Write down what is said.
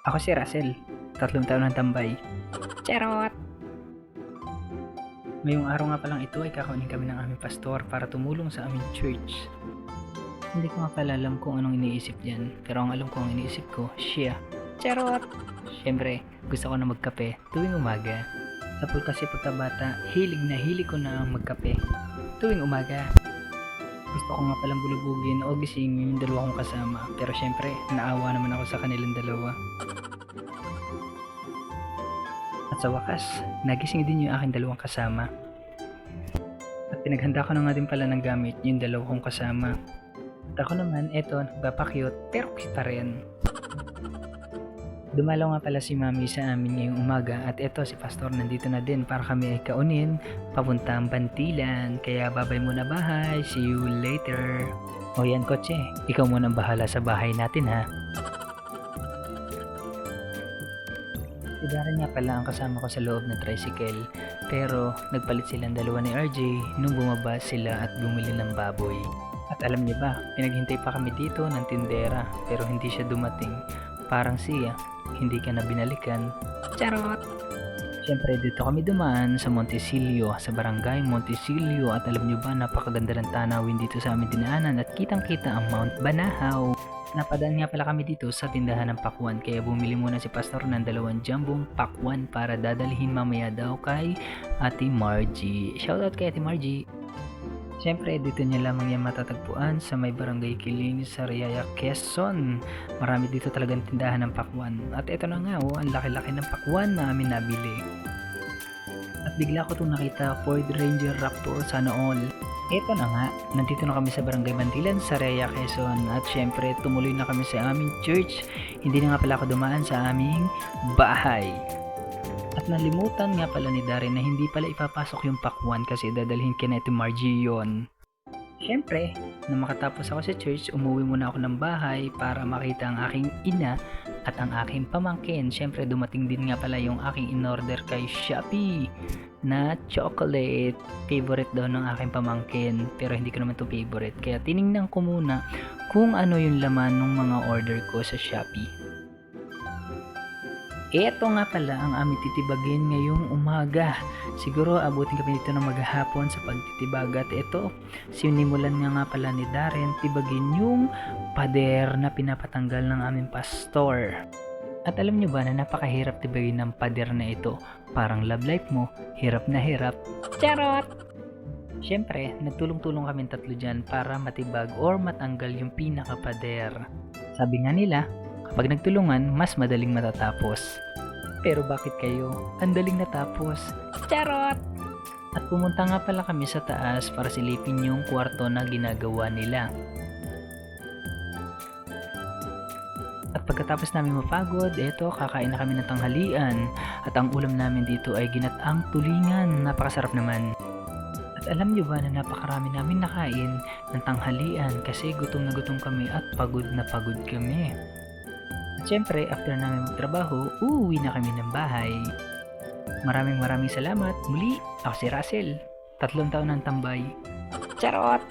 Ako si Russell, 3 taon ng tambay. Charot! Ngayong araw nga palang ito ay kakaunin kami ng aming pastor para tumulong sa aming church. Hindi ko nga pala alam kung anong iniisip diyan, pero ang alam ko ang iniisip ko, siya. Charot! Siyempre, gusto ko na magkape tuwing umaga. Tapos kasi pagkabata, hilig na hilig ko na magkape tuwing umaga. Gusto ko nga palang bulubugin o gisingin yung dalawa kong kasama, pero syempre, naawa naman ako sa kanilang dalawa. At sa wakas, nagising din yung aking dalawang kasama. At pinaghanda ko na nga din pala ng gamit yung dalawa kong kasama. At ako naman, eto, nagpapakyut, pero cute pa rin. Dumalaw nga pala si Mami sa amin ngayong umaga at eto si Pastor nandito na din para kami ay kaunin papuntang Bantilan. Kaya babay muna bahay, see you later. O yan kotse, ikaw muna ang bahala sa bahay natin ha. Si Darren nga pala ang kasama ko sa loob ng tricycle, pero nagpalit silang dalawa ni RJ nung bumaba sila at bumili ng baboy. At alam niyo ba, pinaghintay pa kami dito ng tindera pero hindi siya dumating. Parang siya, hindi ka na binalikan. Charot! Siyempre dito kami dumaan sa Montesilio, sa barangay Montesilio at alam niyo ba napakaganda ng tanawin dito sa aming dinaanan at kitang kita ang Mount Banahaw. Napadaan nga pala kami dito sa tindahan ng pakwan kaya bumili muna si Pastor ng 2 jambong pakwan para dadalhin mamaya daw kay Ate Margie. Shoutout kay Ate Margie! Siyempre dito niya lamang yan matatagpuan sa may barangay Kiling sa Riyaya, Quezon. Marami dito talagang tindahan ng pakwan. At ito na nga ang laki-laki ng pakwan na amin nabili. At bigla ko itong nakita, Ford Ranger Raptor, sana all. Ito na nga, nandito na kami sa Barangay Bantilan sa Riyaya, Quezon. At syempre tumuloy na kami sa aming church. Hindi na nga pala ako dumaan sa aming bahay. At nalimutan nga pala ni Darren na hindi pala ipapasok yung pakwan kasi dadalhin kina Ate Margie yun. Siyempre, nang makatapos ako sa church, umuwi muna ako ng bahay para makita ang aking ina at ang aking pamangkin. Siyempre, dumating din nga pala yung aking in-order kay Shopee na chocolate. Favorite daw ng aking pamangkin, pero hindi ko naman to favorite. Kaya tiningnan ko muna kung ano yung laman ng mga order ko sa Shopee. Eto nga pala ang aming titibagin ngayong umaga. Siguro abutin kami dito ng maghapon sa pagtitibag. At ito, sinimulan nga pala ni Darren tibagin yung pader na pinapatanggal ng aming pastor. At alam nyo ba na napakahirap tibagin ng pader na ito? Parang love life mo, hirap na hirap. Charot! Siyempre, nagtulong-tulong kami tatlo dyan para matibag or matanggal yung pinakapader. Sabi nga nila, kapag nagtulungan, mas madaling matatapos. Pero bakit kayo? Ang daling natapos. Charot! At pumunta nga pala kami sa taas para silipin yung kwarto na ginagawa nila. At pagkatapos namin mapagod, eto kakain na kami ng tanghalian. At ang ulam namin dito ay ginataang tulingan. Napakasarap naman. At alam nyo ba na napakarami namin nakain ng tanghalian kasi gutom na gutom kami at pagod na pagod kami. Siyempre, after namin magtrabaho, uuwi na kami ng bahay. Maraming salamat. Muli, ako si Russell. 3 taon ng tambay. Charot!